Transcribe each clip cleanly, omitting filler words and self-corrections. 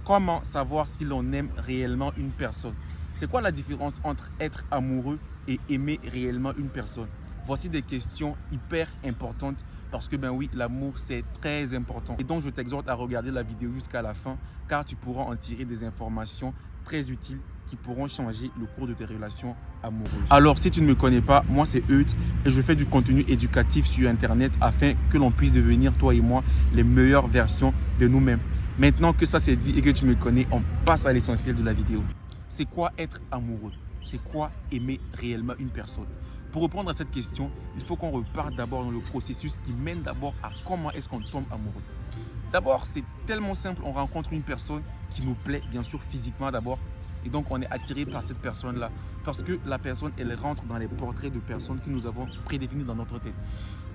Comment savoir si l'on aime réellement une personne? C'est quoi la différence entre être amoureux et aimer réellement une personne? Voici des questions hyper importantes parce que ben oui, l'amour c'est très important. Et donc je t'exhorte à regarder la vidéo jusqu'à la fin car tu pourras en tirer des informations très utiles qui pourront changer le cours de tes relations amoureuses. Alors si tu ne me connais pas, moi c'est Eudes et je fais du contenu éducatif sur internet afin que l'on puisse devenir toi et moi les meilleures versions de nous-mêmes. Maintenant que ça c'est dit et que tu me connais, on passe à l'essentiel de la vidéo. C'est quoi être amoureux? C'est quoi aimer réellement une personne? Pour répondre à cette question, il faut qu'on reparte d'abord dans le processus qui mène d'abord à comment est-ce qu'on tombe amoureux. D'abord, c'est tellement simple, on rencontre une personne qui nous plaît, bien sûr physiquement d'abord, et donc on est attiré par cette personne-là, parce que la personne, elle rentre dans les portraits de personnes que nous avons prédéfinis dans notre tête.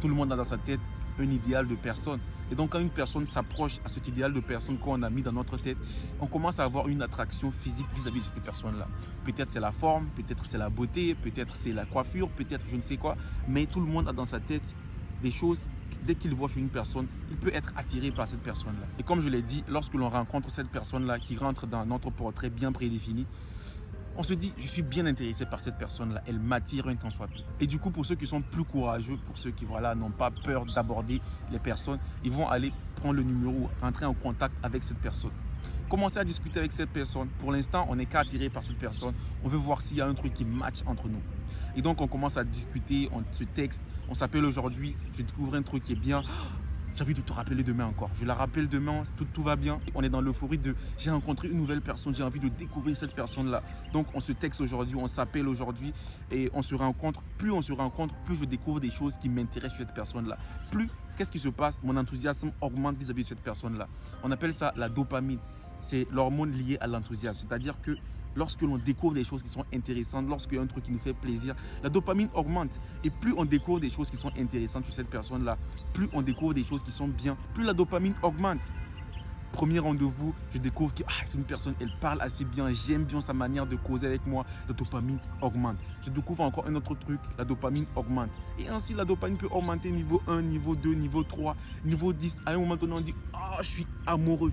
Tout le monde a dans sa tête un idéal de personne. Et donc quand une personne s'approche à cet idéal de personne qu'on a mis dans notre tête, on commence à avoir une attraction physique vis-à-vis de cette personne-là. Peut-être c'est la forme, peut-être c'est la beauté, peut-être c'est la coiffure, peut-être je ne sais quoi, mais tout le monde a dans sa tête des choses. Dès qu'il voit chez une personne, il peut être attiré par cette personne-là. Et comme je l'ai dit, lorsque l'on rencontre cette personne-là qui rentre dans notre portrait bien prédéfini, on se dit, je suis bien intéressé par cette personne-là, elle m'attire un tant soit peu. Et du coup, pour ceux qui sont plus courageux, pour ceux qui n'ont pas peur d'aborder les personnes, ils vont aller prendre le numéro, rentrer en contact avec cette personne. Commencer à discuter avec cette personne. Pour l'instant, on n'est qu'attiré par cette personne. On veut voir s'il y a un truc qui match entre nous. Et donc, on commence à discuter, on se texte, on s'appelle aujourd'hui, je découvre un truc qui est bien. J'ai envie de te rappeler demain encore. Je la rappelle demain, tout va bien. On est dans l'euphorie de j'ai rencontré une nouvelle personne, j'ai envie de découvrir cette personne-là. Donc on se texte aujourd'hui, on s'appelle aujourd'hui et on se rencontre. Plus on se rencontre, plus je découvre des choses qui m'intéressent chez cette personne-là. Plus, qu'est-ce qui se passe? Mon enthousiasme augmente vis-à-vis de cette personne-là. On appelle ça la dopamine. C'est l'hormone liée à l'enthousiasme. C'est-à-dire que lorsque l'on découvre des choses qui sont intéressantes, lorsqu'il y a un truc qui nous fait plaisir, la dopamine augmente. Et plus on découvre des choses qui sont intéressantes sur cette personne-là, plus on découvre des choses qui sont bien, plus la dopamine augmente. Premier rendez-vous, je découvre que c'est une personne, elle parle assez bien, j'aime bien sa manière de causer avec moi, la dopamine augmente. Je découvre encore un autre truc, la dopamine augmente. Et ainsi, la dopamine peut augmenter niveau 1, niveau 2, niveau 3, niveau 10. À un moment donné, on dit, je suis amoureux.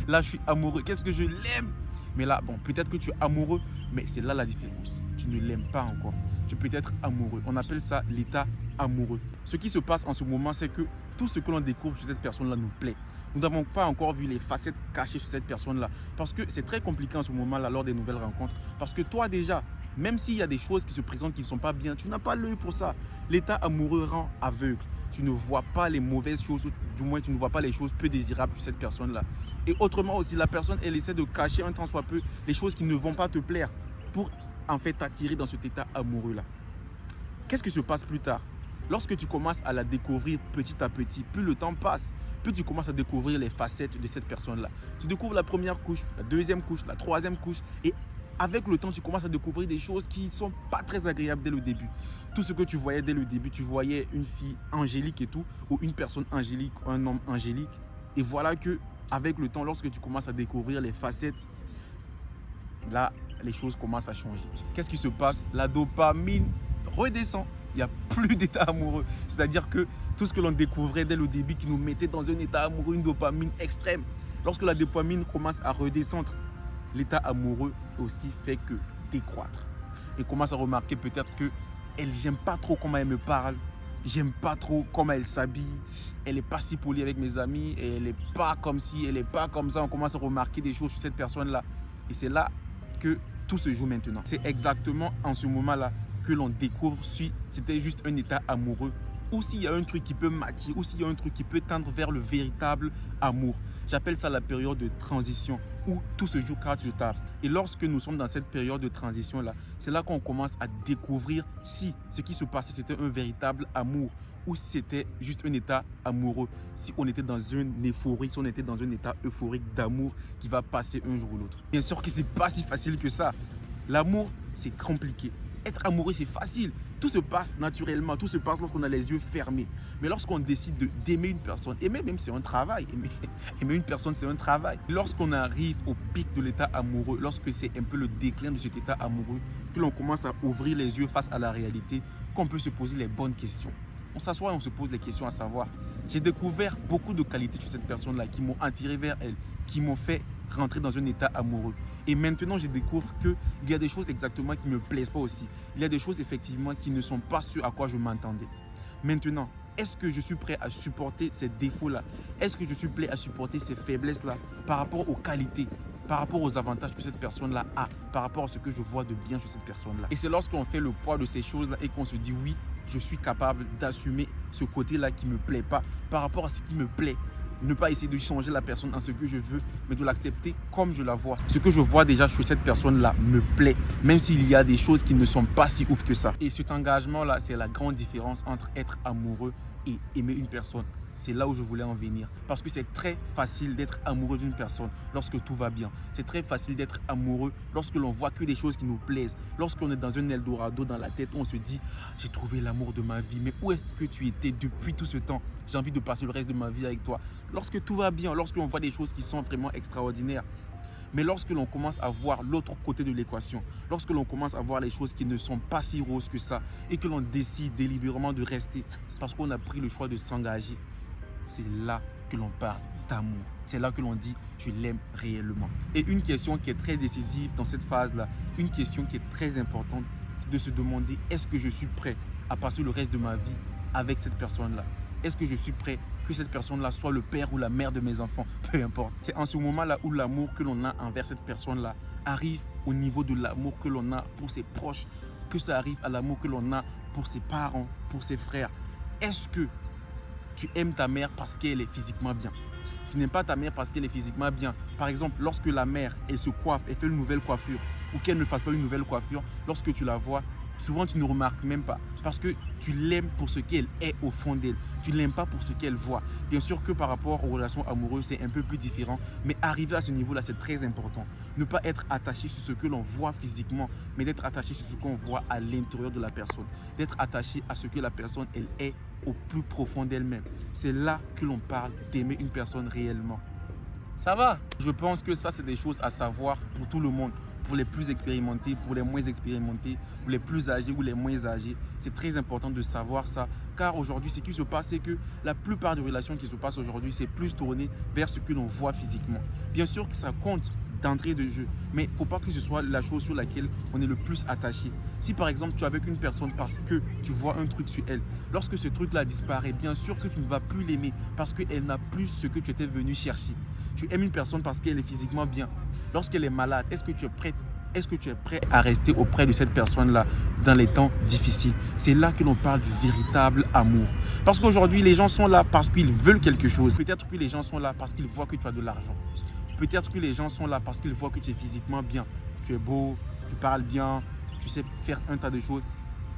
Là, je suis amoureux. Qu'est-ce que je l'aime? Mais là, bon, peut-être que tu es amoureux, mais c'est là la différence. Tu ne l'aimes pas encore. Tu peux être amoureux. On appelle ça l'état amoureux. Ce qui se passe en ce moment, c'est que tout ce que l'on découvre sur cette personne-là nous plaît. Nous n'avons pas encore vu les facettes cachées sur cette personne-là. Parce que c'est très compliqué en ce moment-là lors des nouvelles rencontres. Parce que toi déjà, même s'il y a des choses qui se présentent qui ne sont pas bien, tu n'as pas l'œil pour ça. L'état amoureux rend aveugle. Tu ne vois pas les mauvaises choses, ou du moins tu ne vois pas les choses peu désirables sur cette personne-là. Et autrement aussi, la personne, elle essaie de cacher un tant soit peu les choses qui ne vont pas te plaire pour en fait t'attirer dans cet état amoureux-là. Qu'est-ce qui se passe plus tard? Lorsque tu commences à la découvrir petit à petit, plus le temps passe, plus tu commences à découvrir les facettes de cette personne-là. Tu découvres la première couche, la deuxième couche, la troisième couche et avec le temps, tu commences à découvrir des choses qui ne sont pas très agréables dès le début. Tout ce que tu voyais dès le début, tu voyais une fille angélique et tout, ou une personne angélique, ou un homme angélique. Et voilà que avec le temps, lorsque tu commences à découvrir les facettes, là, les choses commencent à changer. Qu'est-ce qui se passe? La dopamine redescend. Il n'y a plus d'état amoureux. C'est-à-dire que tout ce que l'on découvrait dès le début qui nous mettait dans un état amoureux, une dopamine extrême, lorsque la dopamine commence à redescendre, l'état amoureux aussi fait que décroître. Et commence à remarquer peut-être que j'aime pas trop comment elle me parle, j'aime pas trop comment elle s'habille, elle est pas si polie avec mes amis, et elle est pas comme ci, elle est pas comme ça. On commence à remarquer des choses sur cette personne-là. Et c'est là que tout se joue maintenant. C'est exactement en ce moment-là que l'on découvre si c'était juste un état amoureux ou s'il y a un truc qui peut matcher, ou s'il y a un truc qui peut tendre vers le véritable amour. J'appelle ça la période de transition où tout se joue carte sur table. Et lorsque nous sommes dans cette période de transition-là, c'est là qu'on commence à découvrir si ce qui se passait c'était un véritable amour ou si c'était juste un état amoureux, si on était dans une euphorie, si on était dans un état euphorique d'amour qui va passer un jour ou l'autre. Bien sûr que ce n'est pas si facile que ça. L'amour, c'est compliqué. Être amoureux, c'est facile. Tout se passe naturellement, tout se passe lorsqu'on a les yeux fermés. Mais lorsqu'on décide d'aimer une personne, aimer même c'est un travail, aimer une personne c'est un travail. Lorsqu'on arrive au pic de l'état amoureux, lorsque c'est un peu le déclin de cet état amoureux, que l'on commence à ouvrir les yeux face à la réalité, qu'on peut se poser les bonnes questions. On s'assoit et on se pose des questions à savoir, j'ai découvert beaucoup de qualités chez cette personne-là qui m'ont attiré vers elle, qui m'ont fait rentrer dans un état amoureux. Et maintenant, je découvre qu'il y a des choses exactement qui ne me plaisent pas aussi. Il y a des choses effectivement qui ne sont pas ce à quoi je m'attendais. Maintenant, est-ce que je suis prêt à supporter ces défauts-là? Est-ce que je suis prêt à supporter ces faiblesses-là par rapport aux qualités, par rapport aux avantages que cette personne-là a, par rapport à ce que je vois de bien chez cette personne-là? Et c'est lorsqu'on fait le poids de ces choses-là et qu'on se dit oui, je suis capable d'assumer ce côté-là qui ne me plaît pas par rapport à ce qui me plaît. Ne pas essayer de changer la personne en ce que je veux, mais de l'accepter comme je la vois. Ce que je vois déjà chez cette personne-là me plaît, même s'il y a des choses qui ne sont pas si ouf que ça. Et cet engagement-là, c'est la grande différence entre être amoureux et aimer une personne. C'est là où je voulais en venir. Parce que c'est très facile d'être amoureux d'une personne lorsque tout va bien. C'est très facile d'être amoureux lorsque l'on voit que des choses qui nous plaisent. Lorsqu'on est dans un Eldorado dans la tête, on se dit « J'ai trouvé l'amour de ma vie. Mais où est-ce que tu étais depuis tout ce temps? J'ai envie de passer le reste de ma vie avec toi. » Lorsque tout va bien, lorsque l'on voit des choses qui sont vraiment extraordinaires. Mais lorsque l'on commence à voir l'autre côté de l'équation, lorsque l'on commence à voir les choses qui ne sont pas si roses que ça et que l'on décide délibérément de rester parce qu'on a pris le choix de s'engager, c'est là que l'on parle d'amour. C'est là que l'on dit « je l'aime réellement ». Et une question qui est très décisive dans cette phase-là, une question qui est très importante, c'est de se demander « est-ce que je suis prêt à passer le reste de ma vie avec cette personne-là? Est-ce que je suis prêt que cette personne-là soit le père ou la mère de mes enfants? Peu importe. C'est en ce moment-là où l'amour que l'on a envers cette personne-là arrive au niveau de l'amour que l'on a pour ses proches, que ça arrive à l'amour que l'on a pour ses parents, pour ses frères. Est-ce que tu aimes ta mère parce qu'elle est physiquement bien? Tu n'aimes pas ta mère parce qu'elle est physiquement bien. Par exemple, lorsque la mère, elle se coiffe, elle fait une nouvelle coiffure ou qu'elle ne fasse pas une nouvelle coiffure, lorsque tu la vois, souvent tu ne remarques même pas parce que tu l'aimes pour ce qu'elle est au fond d'elle. Tu ne l'aimes pas pour ce qu'elle voit. Bien sûr que par rapport aux relations amoureuses, c'est un peu plus différent, mais arriver à ce niveau-là, c'est très important. Ne pas être attaché sur ce que l'on voit physiquement, mais d'être attaché sur ce qu'on voit à l'intérieur de la personne. D'être attaché à ce que la personne, elle est au plus profond d'elle-même. C'est là que l'on parle d'aimer une personne réellement. Ça va? Je pense que ça, c'est des choses à savoir pour tout le monde. Pour les plus expérimentés, pour les moins expérimentés, pour les plus âgés ou les moins âgés. C'est très important de savoir ça. Car aujourd'hui, ce qui se passe, c'est que la plupart des relations qui se passent aujourd'hui, c'est plus tourné vers ce que l'on voit physiquement. Bien sûr que ça compte d'entrée de jeu, mais il ne faut pas que ce soit la chose sur laquelle on est le plus attaché. Si par exemple tu es avec une personne parce que tu vois un truc sur elle, lorsque ce truc-là disparaît, bien sûr que tu ne vas plus l'aimer parce qu'elle n'a plus ce que tu étais venu chercher. Tu aimes une personne parce qu'elle est physiquement bien. Lorsqu'elle est malade, est-ce que tu es prêt à rester auprès de cette personne-là dans les temps difficiles? C'est là que l'on parle du véritable amour. Parce qu'aujourd'hui, les gens sont là parce qu'ils veulent quelque chose. Peut-être que les gens sont là parce qu'ils voient que tu as de l'argent. Peut-être que les gens sont là parce qu'ils voient que tu es physiquement bien. Tu es beau, tu parles bien, tu sais faire un tas de choses.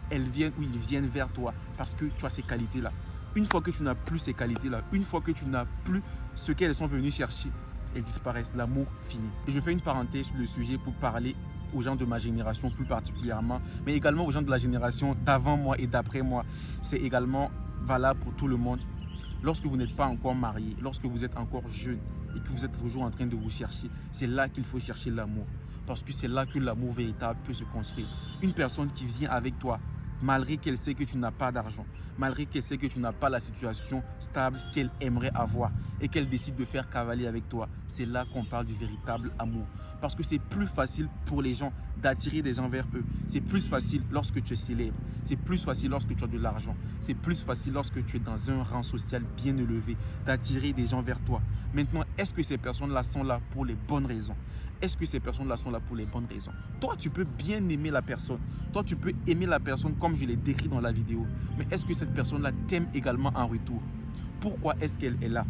Elles viennent ou ils viennent vers toi parce que tu as ces qualités-là. Une fois que tu n'as plus ces qualités-là, une fois que tu n'as plus ce qu'elles sont venues chercher, elles disparaissent, l'amour finit. Et je fais une parenthèse sur le sujet pour parler aux gens de ma génération plus particulièrement, mais également aux gens de la génération d'avant moi et d'après moi. C'est également valable pour tout le monde. Lorsque vous n'êtes pas encore marié, lorsque vous êtes encore jeune et que vous êtes toujours en train de vous chercher, c'est là qu'il faut chercher l'amour. Parce que c'est là que l'amour véritable peut se construire. Une personne qui vient avec toi, malgré qu'elle sait que tu n'as pas d'argent, malgré qu'elle sait que tu n'as pas la situation stable qu'elle aimerait avoir et qu'elle décide de faire cavalier avec toi, c'est là qu'on parle du véritable amour. Parce que c'est plus facile pour les gens d'attirer des gens vers eux. C'est plus facile lorsque tu es célèbre. C'est plus facile lorsque tu as de l'argent. C'est plus facile lorsque tu es dans un rang social bien élevé d'attirer des gens vers toi. Maintenant, est-ce que ces personnes-là sont là pour les bonnes raisons? Est-ce que ces personnes-là sont là pour les bonnes raisons? Toi, tu peux bien aimer la personne. Toi, tu peux aimer la personne comme je l'ai décrit dans la vidéo. Mais est-ce que cette personne-là t'aime également en retour? Pourquoi est-ce qu'elle est là?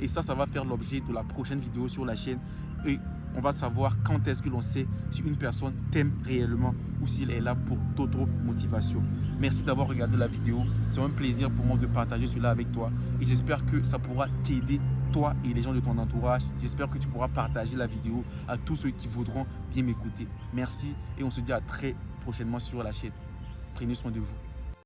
Et ça va faire l'objet de la prochaine vidéo sur la chaîne. Et on va savoir quand est-ce que l'on sait si une personne t'aime réellement ou s'il est là pour d'autres motivations. Merci d'avoir regardé la vidéo. C'est un plaisir pour moi de partager cela avec toi. Et j'espère que ça pourra t'aider, toi et les gens de ton entourage. J'espère que tu pourras partager la vidéo à tous ceux qui voudront bien m'écouter. Merci et on se dit à très prochainement sur la chaîne. Prenez soin de vous.